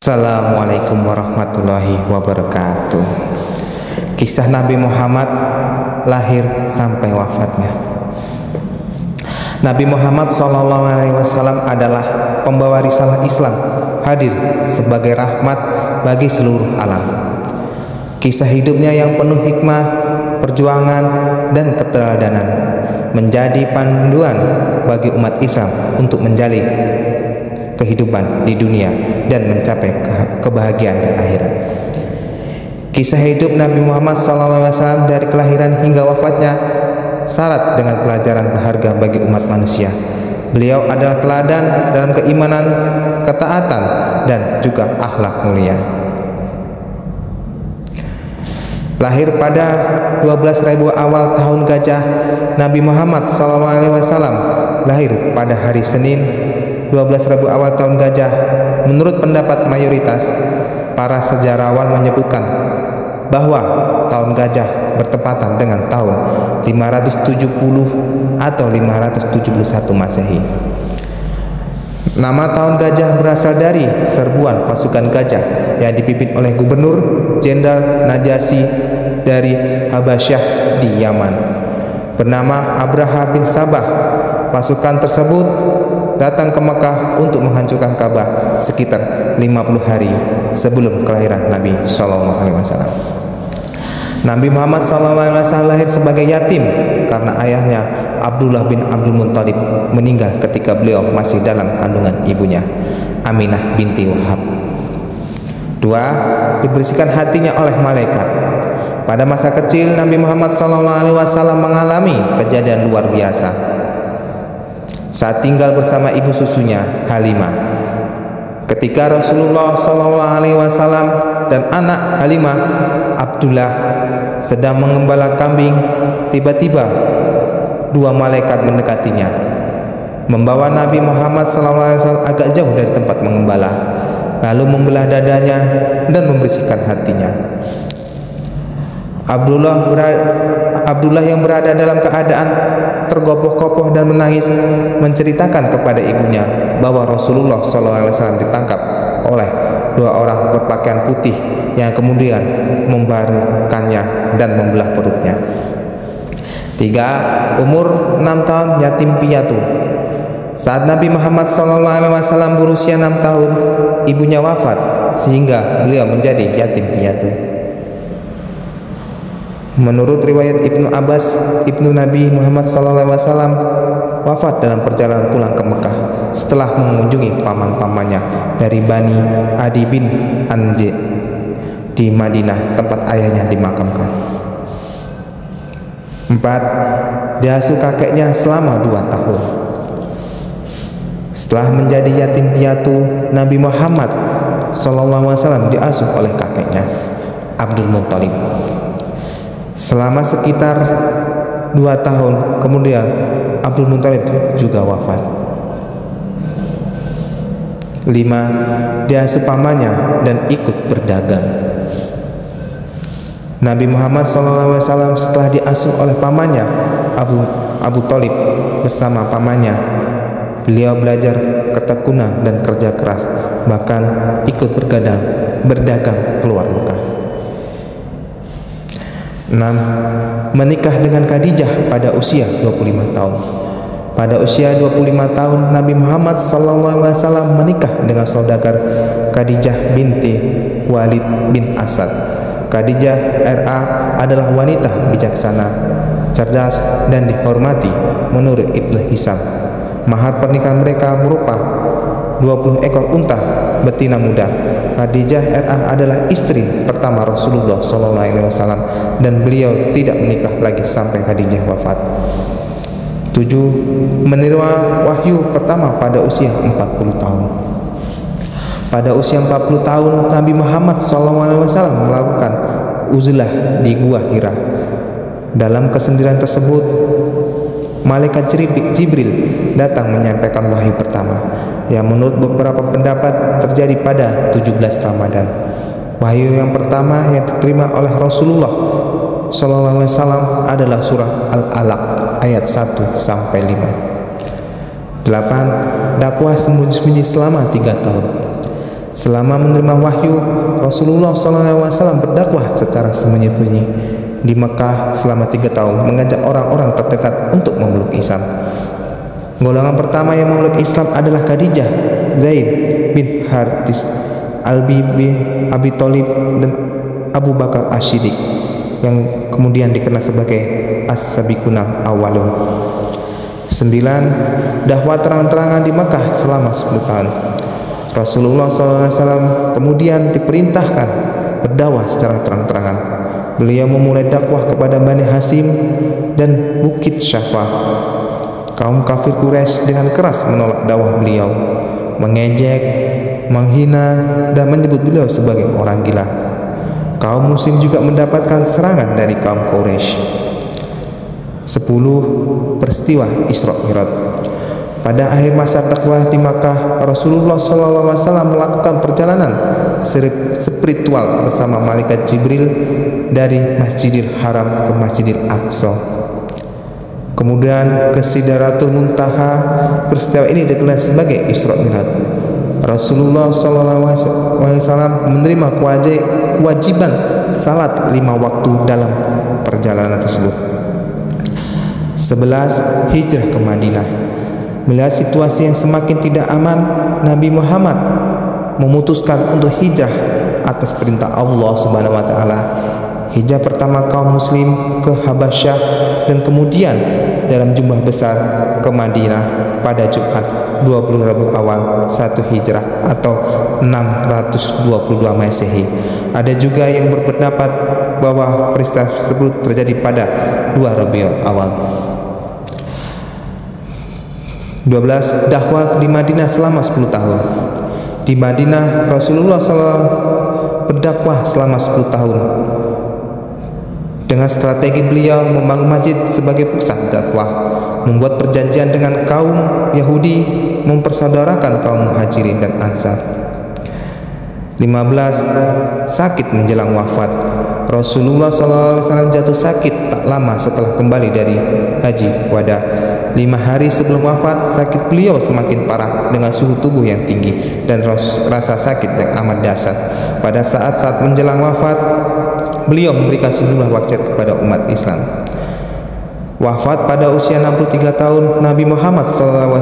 Assalamualaikum warahmatullahi wabarakatuh. Kisah Nabi Muhammad lahir sampai wafatnya. Nabi Muhammad SAW adalah pembawa risalah Islam, hadir sebagai rahmat bagi seluruh alam. Kisah hidupnya yang penuh hikmah, perjuangan, dan keteladanan menjadi panduan bagi umat Islam untuk menjalin kehidupan di dunia dan mencapai kebahagiaan di akhirat. Kisah hidup Nabi Muhammad SAW dari kelahiran hingga wafatnya syarat dengan pelajaran berharga bagi umat manusia. Beliau adalah teladan dalam keimanan, ketaatan, dan juga akhlak mulia. Lahir pada 12.000 awal tahun gajah, Nabi Muhammad SAW lahir pada hari Senin 12.000 awal tahun gajah. Menurut pendapat mayoritas, para sejarawan menyebutkan bahwa tahun gajah bertepatan dengan tahun 570 atau 571 Masehi. Nama tahun gajah berasal dari serbuan pasukan gajah yang dipimpin oleh Gubernur Jenderal Najasyi dari Habasyah di Yaman, bernama Abraha bin Sabah. Pasukan tersebut datang ke Mekah untuk menghancurkan Ka'bah sekitar 50 hari sebelum kelahiran Nabi SAW. Nabi Muhammad SAW lahir sebagai yatim karena ayahnya Abdullah bin Abdul Muttalib meninggal ketika beliau masih dalam kandungan ibunya, Aminah binti Wahab. 2. Dibersihkan hatinya oleh malaikat. Pada masa kecil, Nabi Muhammad SAW mengalami kejadian luar biasa saat tinggal bersama ibu susunya Halimah. Ketika Rasulullah SAW dan anak Halimah, Abdullah, sedang mengembala kambing, tiba-tiba dua malaikat mendekatinya, membawa Nabi Muhammad SAW agak jauh dari tempat mengembala, lalu membelah dadanya dan membersihkan hatinya. Abdullah yang berada dalam keadaan tergopoh-gopoh dan menangis menceritakan kepada ibunya bahwa Rasulullah SAW ditangkap oleh dua orang berpakaian putih yang kemudian membaringkannya dan membelah perutnya. 3. Umur 6 tahun yatim piatu. Saat Nabi Muhammad SAW berusia 6 tahun, ibunya wafat sehingga beliau menjadi yatim piatu. Menurut riwayat Ibnu Abbas, ibnu Nabi Muhammad SAW wafat dalam perjalanan pulang ke Mekah setelah mengunjungi paman-pamannya dari Bani Adi bin Anj di Madinah, tempat ayahnya dimakamkan. 4. Diasuh kakeknya selama 2 tahun. Setelah menjadi yatim piatu, Nabi Muhammad SAW diasuh oleh kakeknya Abdul Muttalib selama sekitar 2 tahun. Kemudian Abdul Muttalib juga wafat. 5. Diasuh pamannya dan ikut berdagang. Nabi Muhammad SAW setelah diasuh oleh pamannya Abu Thalib bersama pamannya, beliau belajar ketekunan dan kerja keras, bahkan ikut berdagang keluar Mekah. 6. Menikah dengan Khadijah pada usia 25 tahun. Pada usia 25 tahun, Nabi Muhammad SAW menikah dengan saudagar Khadijah binti Walid bin Asad. Khadijah RA adalah wanita bijaksana, cerdas, dan dihormati menurut Ibnu Hisham. Mahar pernikahan mereka berupa 20 ekor unta betina muda. Khadijah RA adalah istri pertama Rasulullah SAW dan beliau tidak menikah lagi sampai Khadijah wafat. 7. Menerima wahyu pertama pada usia 40 tahun. Pada usia 40 tahun, Nabi Muhammad SAW melakukan uzlah di Gua Hira. Dalam kesendirian tersebut, malaikat Jibril datang menyampaikan wahyu pertama yang menurut beberapa pendapat terjadi pada 17 Ramadan. Wahyu yang pertama yang diterima oleh Rasulullah SAW adalah surah Al-Alaq ayat 1 sampai 5. 8. Dakwah sembunyi-sembunyi selama 3 tahun. Selama menerima wahyu, Rasulullah SAW berdakwah secara sembunyi-sembunyi di Mekah selama 3 tahun, mengajak orang-orang terdekat untuk memeluk Islam. Golongan pertama yang memeluk Islam adalah Khadijah, Zaid bin Harith, Ali bin Abi Thalib, dan Abu Bakar Asy-Siddiq, yang kemudian dikenal sebagai As-Sabiqunal Awwalun. 9. Dakwah terang-terangan di Mekah selama 10 tahun. Rasulullah SAW kemudian diperintahkan berdakwah secara terang-terangan. Beliau memulai dakwah kepada Bani Hasyim dan Bukit Syafa. Kaum kafir Quraisy dengan keras menolak dakwah beliau, mengejek, menghina, dan menyebut beliau sebagai orang gila. Kaum muslim juga mendapatkan serangan dari kaum Quraisy. 10. Peristiwa Isra Mi'raj. Pada akhir masa dakwah di Makkah, Rasulullah SAW melakukan perjalanan spiritual bersama malaikat Jibril dari Masjidil Haram ke Masjidil Aqsa, kemudian ke Sidratul Muntaha. Peristiwa ini dikenal sebagai Isra Mi'raj. Rasulullah SAW menerima kewajiban salat 5 waktu dalam perjalanan tersebut. 11. Hijrah ke Madinah. Melihat situasi yang semakin tidak aman, Nabi Muhammad memutuskan untuk hijrah atas perintah Allah Subhanahu wa taala. Hijrah pertama kaum muslim ke Habasyah dan kemudian dalam jumlah besar ke Madinah pada Jumat 20 Rabiul Awal 1 Hijrah atau 622 Masehi. Ada juga yang berpendapat bahwa peristiwa tersebut terjadi pada 2 Rabiul Awal. 12. Dakwah di Madinah selama 10 tahun. Di Madinah, Rasulullah SAW berdakwah selama 10 tahun. Dengan strategi beliau membangun masjid sebagai pusat dakwah, membuat perjanjian dengan kaum Yahudi, mempersaudarakan kaum Muhajirin dan Ansar. 15. Sakit menjelang wafat. Rasulullah SAW jatuh sakit tak lama setelah kembali dari Haji Wada. 5 hari sebelum wafat, sakit beliau semakin parah dengan suhu tubuh yang tinggi dan rasa sakit yang amat dahsyat. Pada saat menjelang wafat, beliau memberikan sejumlah wasiat kepada umat Islam. Wafat pada usia 63 tahun, Nabi Muhammad SAW